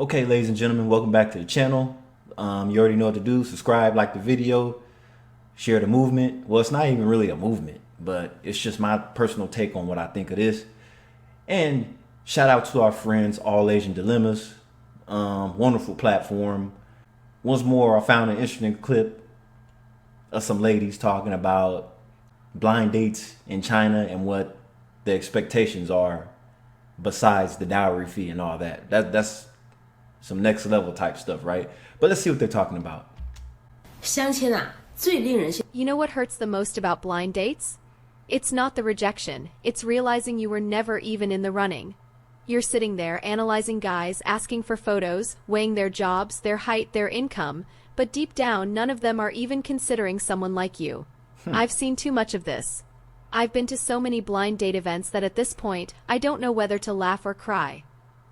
Okay, ladies and gentlemen, welcome back to the channel. You already know what to do. Subscribe, like the video, share the movement. Well, it's not even really a movement, but it's just my personal take on what I think it is. And shout out to our friends, All Asian Dilemmas. Wonderful platform. Once more, I found an interesting clip of some ladies talking about blind dates in China and what the expectations are besides the dowry fee and all that. That's some next level type stuff, right? But let's see what they're talking about. You know what hurts the most about blind dates? It's not the rejection, it's realizing you were never even in the running. You're sitting there analyzing guys, asking for photos, weighing their jobs, their height, their income, but deep down none of them are even considering someone like you. I've seen too much of this. I've been to so many blind date events that at this point, I don't know whether to laugh or cry.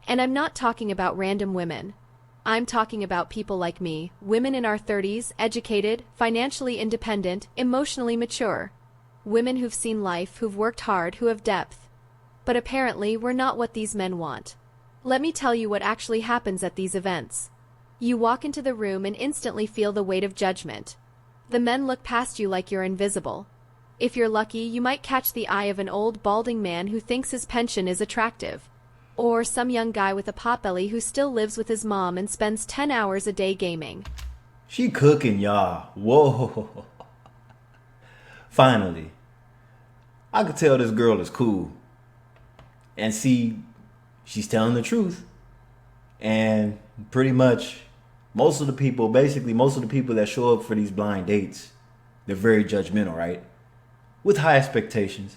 And I'm not talking about random women. I'm talking about people like me, women in our 30s, educated, financially independent, emotionally mature. Women who've seen life, who've worked hard, who have depth. But apparently, we're not what these men want. Let me tell you what actually happens at these events. You walk into the room and instantly feel the weight of judgment. The men look past you like you're invisible. If you're lucky, you might catch the eye of an old, balding man who thinks his pension is attractive. Or some young guy with a potbelly who still lives with his mom and spends 10 hours a day gaming. She cooking, y'all. Whoa. Finally. I could tell this girl is cool. And see, she's telling the truth. And pretty much most of the people that show up for these blind dates, they're very judgmental, right? With high expectations.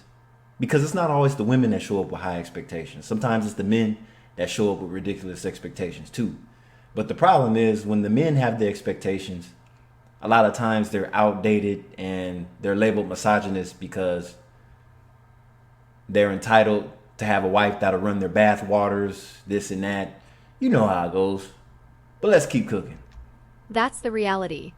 Because it's not always the women that show up with high expectations. Sometimes it's the men that show up with ridiculous expectations too. But the problem is when the men have the expectations, a lot of times they're outdated and they're labeled misogynist because they're entitled to have a wife that'll run their bath waters, this and that. You know how it goes. But let's keep cooking. That's the reality.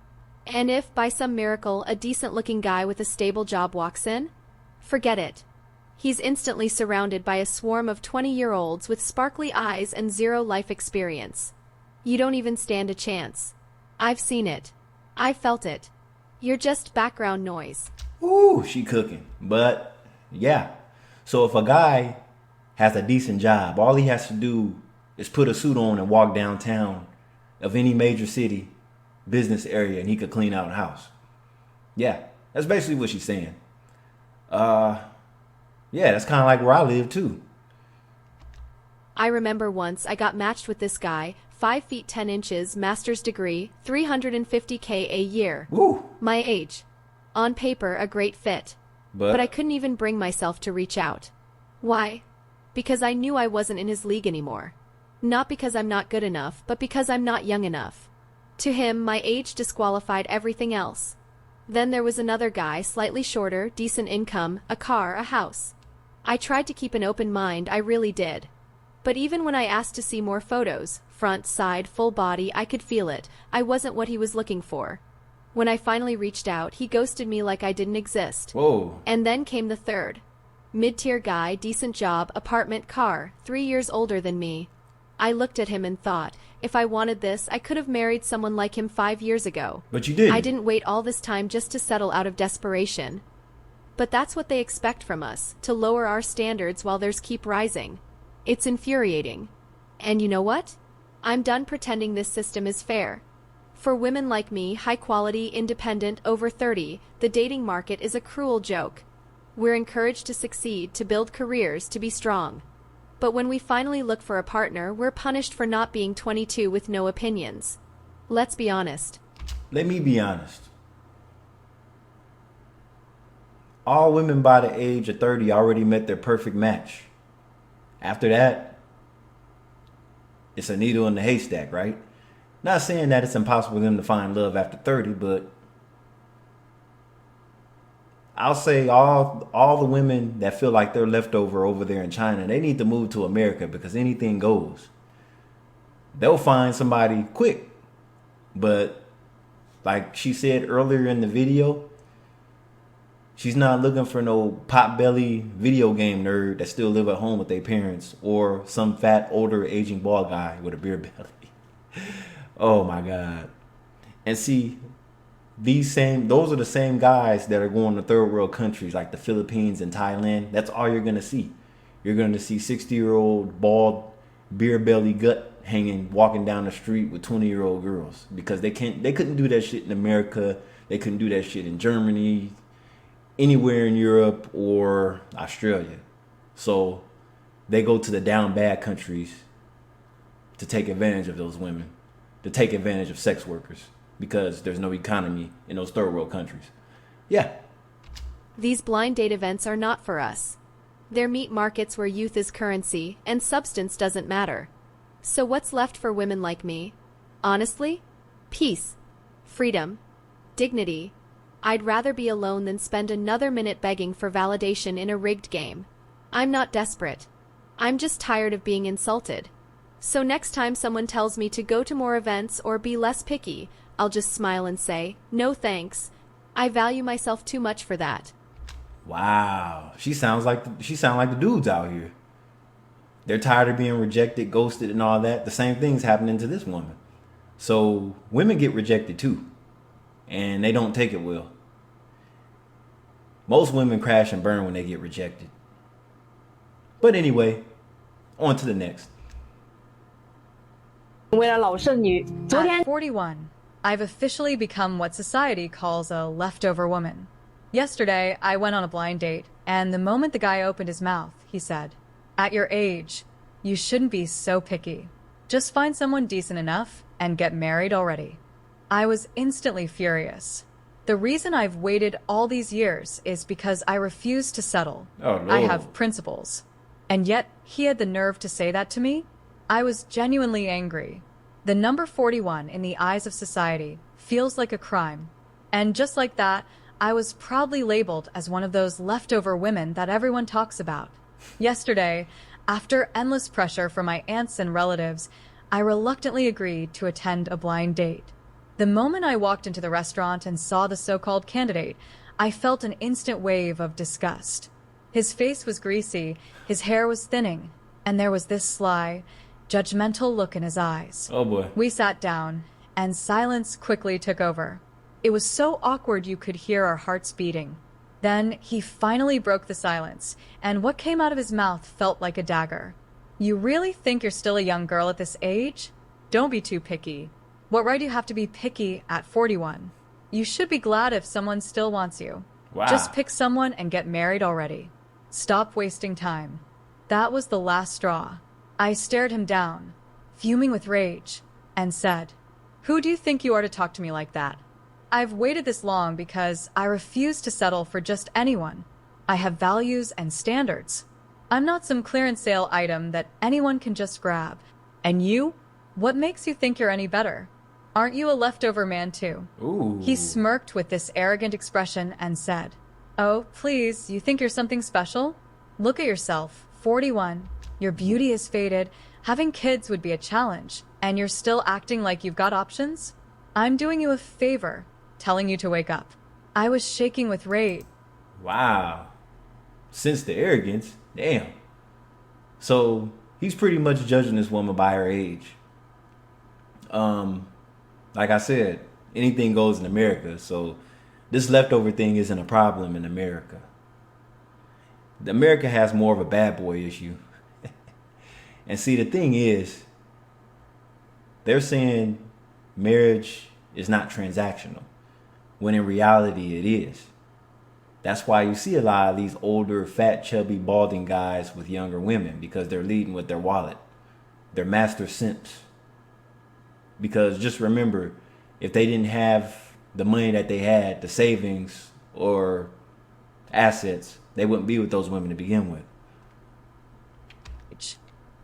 And if, by some miracle, a decent-looking guy with a stable job walks in, forget it. He's instantly surrounded by a swarm of 20-year-olds with sparkly eyes and zero life experience. You don't even stand a chance. I've seen it. I've felt it. You're just background noise. Ooh, she cooking. But, yeah. So if a guy has a decent job, all he has to do is put a suit on and walk downtown of any major city, business area, and he could clean out a house. Yeah, that's basically what she's saying. Yeah, that's kind of like where I live too. I remember once I got matched with this guy, 5 feet 10 inches, master's degree, $350K a year. Woo. My age. On paper, a great fit. But I couldn't even bring myself to reach out. Why? Because I knew I wasn't in his league anymore. Not because I'm not good enough, but because I'm not young enough. To him, my age disqualified everything else. Then there was another guy, slightly shorter, decent income, a car, a house. I tried to keep an open mind, I really did. But even when I asked to see more photos, front, side, full body, I could feel it. I wasn't what he was looking for. When I finally reached out, he ghosted me like I didn't exist. Whoa. And then came the third. Mid-tier guy, decent job, apartment, car, 3 years older than me. I looked at him and thought, if I wanted this, I could have married someone like him 5 years ago. But you didn't. I didn't wait all this time just to settle out of desperation. But that's what they expect from us, to lower our standards while theirs keep rising. It's infuriating. And you know what? I'm done pretending this system is fair. For women like me, high quality, independent, over 30, the dating market is a cruel joke. We're encouraged to succeed, to build careers, to be strong. But when we finally look for a partner, we're punished for not being 22 with no opinions. Let's be honest. Let me be honest. All women by the age of 30 already met their perfect match. After that, it's a needle in the haystack, right? Not saying that it's impossible for them to find love after 30, but I'll say all the women that feel like they're left over there in China, they need to move to America because anything goes. They'll find somebody quick. But like she said earlier in the video, She's not looking for no potbelly video game nerd that still live at home with their parents or some fat, older, aging bald guy with a beer belly. Oh my God. And see, those are the same guys that are going to third world countries like the Philippines and Thailand. That's all you're going to see. You're going to see 60-year-old bald beer belly gut hanging walking down the street with 20-year-old girls because they couldn't do that shit in America. They couldn't do that shit in Germany, anywhere in Europe or Australia. So they go to the down bad countries to take advantage of those women, to take advantage of sex workers because there's no economy in those third world countries. Yeah. These blind date events are not for us. They're meat markets where youth is currency and substance doesn't matter. So what's left for women like me? Honestly? Peace. Freedom. Dignity. I'd rather be alone than spend another minute begging for validation in a rigged game. I'm not desperate. I'm just tired of being insulted. So next time someone tells me to go to more events or be less picky, I'll just smile and say, no thanks. I value myself too much for that. Wow. She sounds like the dudes out here. They're tired of being rejected, ghosted, and all that. The same thing's happening to this woman. So women get rejected too. And they don't take it well. Most women crash and burn when they get rejected. But anyway, on to the next. At 41, I've officially become what society calls a leftover woman. Yesterday, I went on a blind date, and the moment the guy opened his mouth, he said, "At your age, you shouldn't be so picky. Just find someone decent enough and get married already." I was instantly furious. The reason I've waited all these years is because I refuse to settle. Oh, no. I have principles. And yet, he had the nerve to say that to me? I was genuinely angry. The number 41 in the eyes of society feels like a crime. And just like that, I was proudly labeled as one of those leftover women that everyone talks about. Yesterday, after endless pressure from my aunts and relatives, I reluctantly agreed to attend a blind date. The moment I walked into the restaurant and saw the so-called candidate, I felt an instant wave of disgust. His face was greasy, his hair was thinning, and there was this sly, judgmental look in his eyes. Oh boy. We sat down, and silence quickly took over. It was so awkward you could hear our hearts beating. Then he finally broke the silence, and what came out of his mouth felt like a dagger. "You really think you're still a young girl at this age? Don't be too picky. What right do you have to be picky at 41? You should be glad if someone still wants you. Wow. Just pick someone and get married already. Stop wasting time." That was the last straw. I stared him down, fuming with rage, and said, "Who do you think you are to talk to me like that? I've waited this long because I refuse to settle for just anyone. I have values and standards. I'm not some clearance sale item that anyone can just grab. And you? What makes you think you're any better? Aren't you a leftover man too?" Ooh. He smirked with this arrogant expression and said, "Oh, please, you think you're something special? Look at yourself, 41. Your beauty is faded. Having kids would be a challenge, and you're still acting like you've got options? I'm doing you a favor, telling you to wake up." I was shaking with rage. Wow. Since the arrogance, damn. So he's pretty much judging this woman by her age. Like I said, anything goes in America, so this leftover thing isn't a problem in America. America has more of a bad boy issue. And see, the thing is, they're saying marriage is not transactional, when in reality it is. That's why you see a lot of these older, fat, chubby, balding guys with younger women, because they're leading with their wallet. They're master simps. Because just remember, if they didn't have the money that they had, the savings or assets, they wouldn't be with those women to begin with.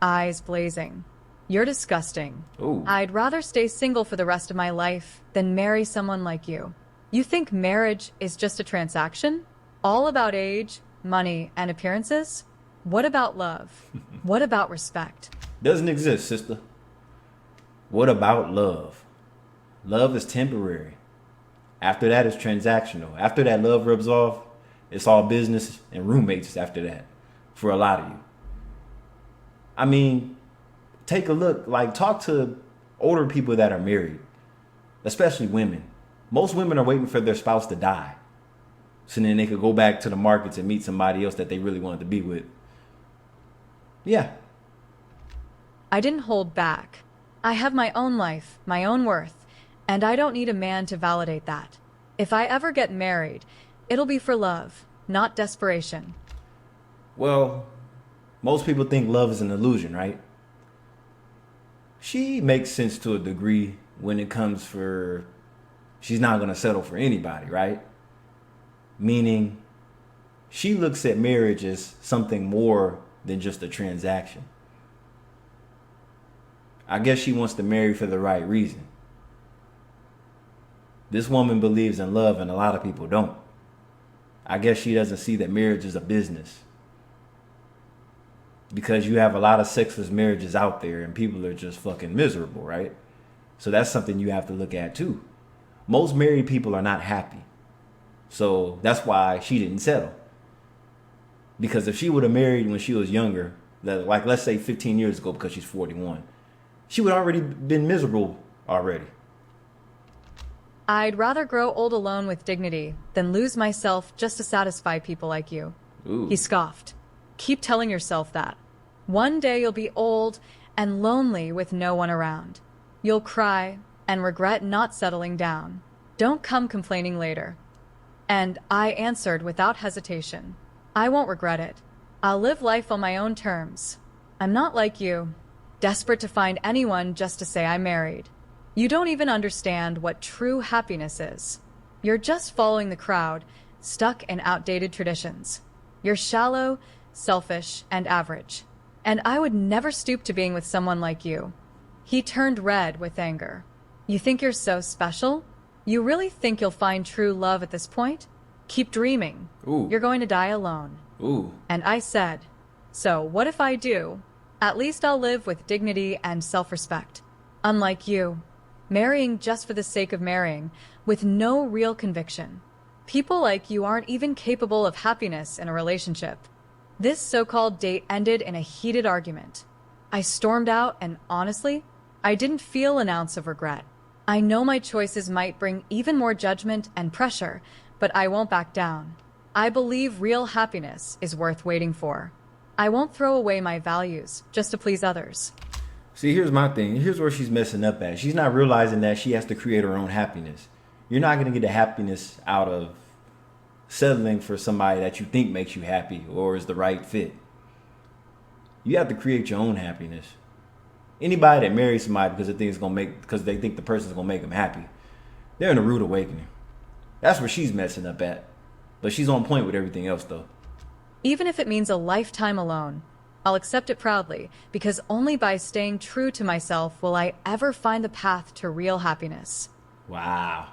Eyes blazing. "You're disgusting. Ooh. I'd rather stay single for the rest of my life than marry someone like you. You think marriage is just a transaction? All about age, money, and appearances? What about love? What about respect?" Doesn't exist, sister. What about love? Love is temporary. After that, it's transactional. After that love rubs off, It's all business and roommates after that for a lot of you. I mean, take a look, like talk to older people that are married, especially women. Most women are waiting for their spouse to die, so then they could go back to the markets and meet somebody else that they really wanted to be with. Yeah. I didn't hold back. I have my own life, my own worth, and I don't need a man to validate that. If I ever get married, it'll be for love, not desperation. Well, most people think love is an illusion, right? She makes sense to a degree when it comes for she's not going to settle for anybody, right? Meaning she looks at marriage as something more than just a transaction. I guess she wants to marry for the right reason. This woman believes in love and a lot of people don't. I guess she doesn't see that marriage is a business. Because you have a lot of sexless marriages out there and people are just fucking miserable, right? So that's something you have to look at too. Most married people are not happy. So that's why she didn't settle. Because if she would have married when she was younger, like let's say 15 years ago because she's 41, she would already been miserable already. I'd rather grow old alone with dignity than lose myself just to satisfy people like you. Ooh. He scoffed. Keep telling yourself that. One day you'll be old and lonely with no one around. You'll cry and regret not settling down. Don't come complaining later. And I answered without hesitation. I won't regret it. I'll live life on my own terms. I'm not like you, desperate to find anyone just to say I'm married. You don't even understand what true happiness is. You're just following the crowd, stuck in outdated traditions. You're shallow, selfish, and average. And I would never stoop to being with someone like you. He turned red with anger. You think you're so special? You really think you'll find true love at this point? Keep dreaming. Ooh. You're going to die alone. Ooh. And I said, so what if I do? At least I'll live with dignity and self-respect. Unlike you, marrying just for the sake of marrying, with no real conviction. People like you aren't even capable of happiness in a relationship. This so-called date ended in a heated argument. I stormed out and honestly, I didn't feel an ounce of regret. I know my choices might bring even more judgment and pressure, but I won't back down. I believe real happiness is worth waiting for. I won't throw away my values just to please others. See, here's my thing. Here's where she's messing up at. She's not realizing that she has to create her own happiness. You're not going to get the happiness out of settling for somebody that you think makes you happy or is the right fit. You have to create your own happiness. Anybody that marries somebody because they think the person's gonna make them happy, they're in a rude awakening. That's where she's messing up at. But she's on point with everything else though. Even if it means a lifetime alone, I'll accept it proudly, because only by staying true to myself will I ever find the path to real happiness. Wow.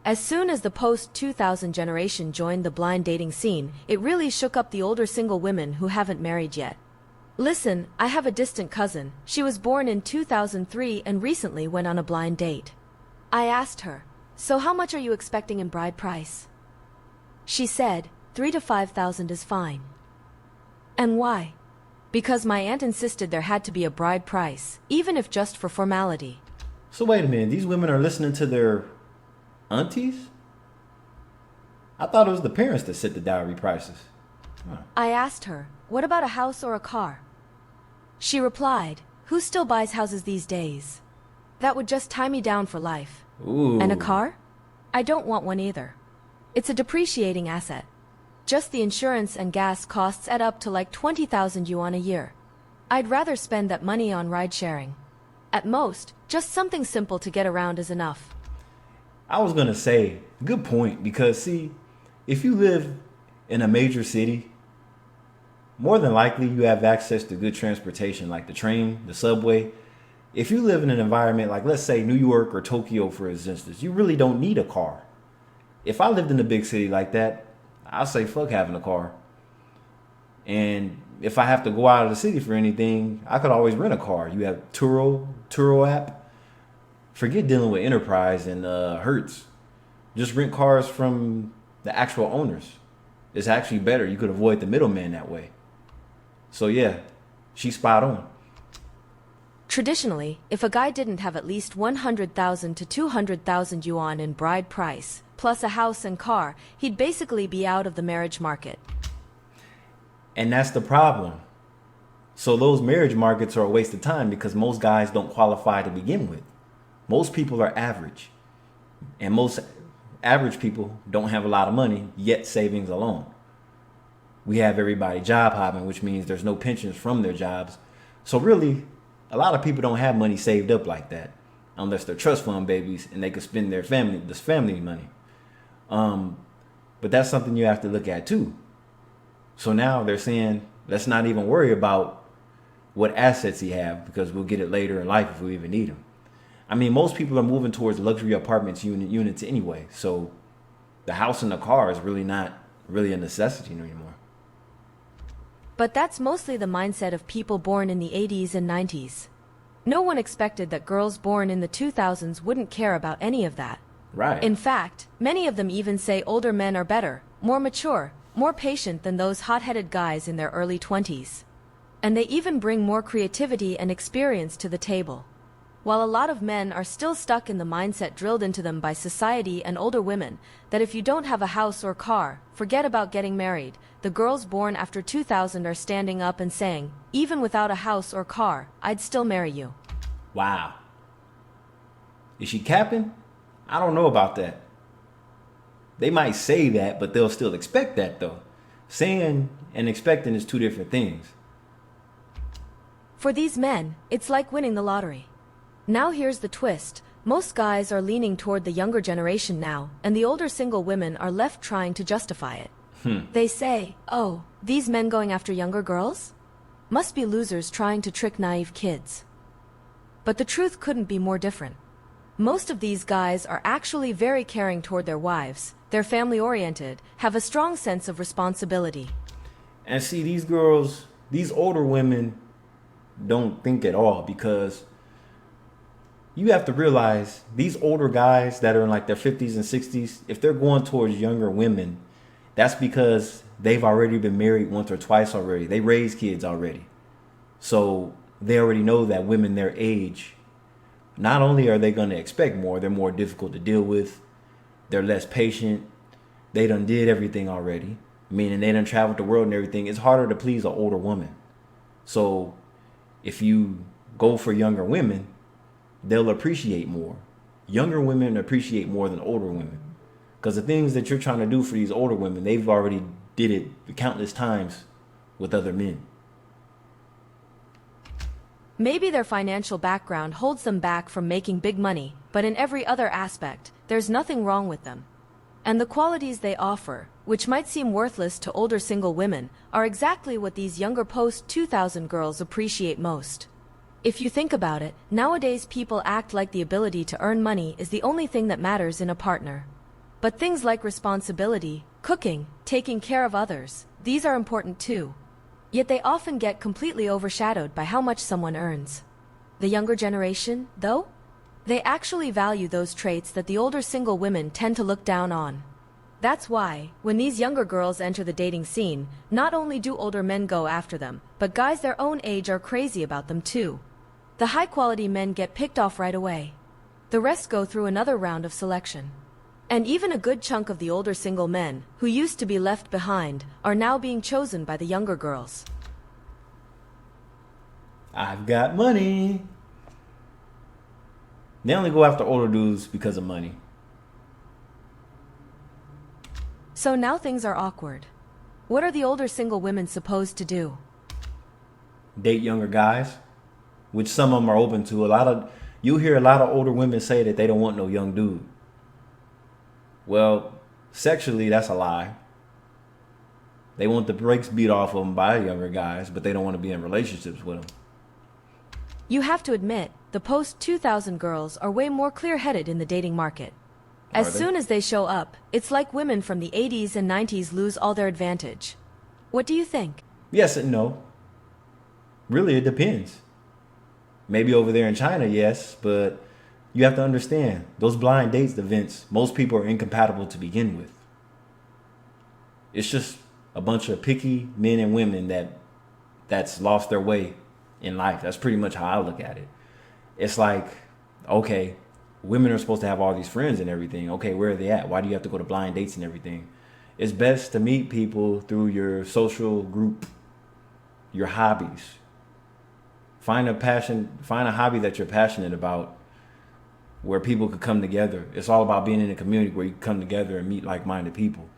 As soon as the post-2000 generation joined the blind dating scene, it really shook up the older single women who haven't married yet. Listen, I have a distant cousin. She was born in 2003 and recently went on a blind date. I asked her, so how much are you expecting in bride price? She said, 3,000 to 5,000 is fine. And why? Because my aunt insisted there had to be a bride price, even if just for formality. So wait a minute, these women are listening to their aunties? I thought it was the parents that set the dowry prices. Huh. I asked her, what about a house or a car? She replied, who still buys houses these days? That would just tie me down for life. Ooh. And a car? I don't want one either. It's a depreciating asset. Just the insurance and gas costs add up to like 20,000 yuan a year. I'd rather spend that money on ride sharing. At most, just something simple to get around is enough. I was gonna say, good point, because see, if you live in a major city, more than likely you have access to good transportation like the train, the subway. If you live in an environment like, let's say, New York or Tokyo, for instance, you really don't need a car. If I lived in a big city like that, I'll say fuck having a car. And if I have to go out of the city for anything, I could always rent a car. You have Turo app. Forget dealing with Enterprise and Hertz. Just rent cars from the actual owners. It's actually better. You could avoid the middleman that way. So yeah, she's spot on. Traditionally, if a guy didn't have at least 100,000 to 200,000 yuan in bride price, plus a house and car, he'd basically be out of the marriage market. And that's the problem. So those marriage markets are a waste of time because most guys don't qualify to begin with. Most people are average. And most average people don't have a lot of money, yet savings alone. We have everybody job hopping, which means there's no pensions from their jobs. So really, a lot of people don't have money saved up like that, unless they're trust fund babies and they could spend their family money. But that's something you have to look at too. So now they're saying, let's not even worry about what assets he have because we'll get it later in life if we even need them. I mean, most people are moving towards luxury apartments units anyway. So the house and the car is really not really a necessity anymore. But that's mostly the mindset of people born in the 80s and 90s. No one expected that girls born in the 2000s wouldn't care about any of that. Right. In fact, many of them even say older men are better, more mature, more patient than those hot-headed guys in their early 20s. And they even bring more creativity and experience to the table. While a lot of men are still stuck in the mindset drilled into them by society and older women that if you don't have a house or car, forget about getting married, the girls born after 2000 are standing up and saying, even without a house or car, I'd still marry you. Wow. Is she capping? I don't know about that. They might say that, but they'll still expect that though. Saying and expecting is two different things. For these men, it's like winning the lottery. Now here's the twist. Most guys are leaning toward the younger generation now, and the older single women are left trying to justify it. They say, oh, these men going after younger girls? Must be losers trying to trick naive kids. But the truth couldn't be more different. Most of these guys are actually very caring toward their wives. They're family-oriented, have a strong sense of responsibility. And see, these girls, these older women don't think at all because you have to realize these older guys that are in like their 50s and 60s, if they're going towards younger women, that's because they've already been married once or twice already. They raised kids already. So they already know that women their age, not only are they going to expect more, they're more difficult to deal with. They're less patient. They done did everything already. Meaning they done traveled the world and everything. It's harder to please an older woman. So if you go for younger women, they'll appreciate more. Younger women appreciate more than older women. Because the things that you're trying to do for these older women, they've already did it countless times with other men. Maybe their financial background holds them back from making big money, but in every other aspect, there's nothing wrong with them. And the qualities they offer, which might seem worthless to older single women, are exactly what these younger post-2000 girls appreciate most. If you think about it, nowadays people act like the ability to earn money is the only thing that matters in a partner. But things like responsibility, cooking, taking care of others, these are important too. Yet they often get completely overshadowed by how much someone earns. The younger generation, though? They actually value those traits that the older single women tend to look down on. That's why, when these younger girls enter the dating scene, not only do older men go after them, but guys their own age are crazy about them too. The high-quality men get picked off right away. The rest go through another round of selection. And even a good chunk of the older single men, who used to be left behind, are now being chosen by the younger girls. I've got money. They only go after older dudes because of money. So now things are awkward. What are the older single women supposed to do? Date younger guys, which some of them are open to. You'll hear a lot of older women say that they don't want no young dude. Well, sexually, that's a lie. They want the brakes beat off of them by younger guys, but they don't want to be in relationships with them. You have to admit, the post-2000 girls are way more clear-headed in the dating market. As soon as they show up, it's like women from the 80s and 90s lose all their advantage. What do you think? Yes and no. Really, it depends. Maybe over there in China, yes, but you have to understand, those blind dates events, most people are incompatible to begin with. It's just a bunch of picky men and women that's lost their way in life. That's pretty much how I look at it. It's like, okay, women are supposed to have all these friends and everything. Okay, where are they at? Why do you have to go to blind dates and everything? It's best to meet people through your social group, your hobbies. Find a hobby that you're passionate about where people could come together. It's all about being in a community where you come together and meet like-minded people.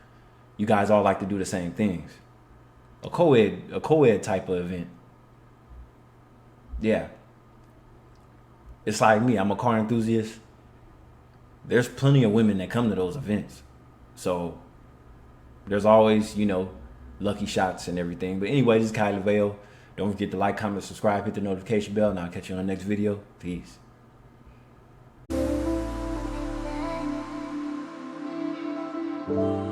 You guys all like to do the same things. A co-ed type of event. Yeah. It's like me, I'm a car enthusiast. There's plenty of women that come to those events. So there's always, lucky shots and everything. But anyway, this is Kylie Vale. Don't forget to like, comment, subscribe, hit the notification bell, and I'll catch you on the next video. Peace. Thank you.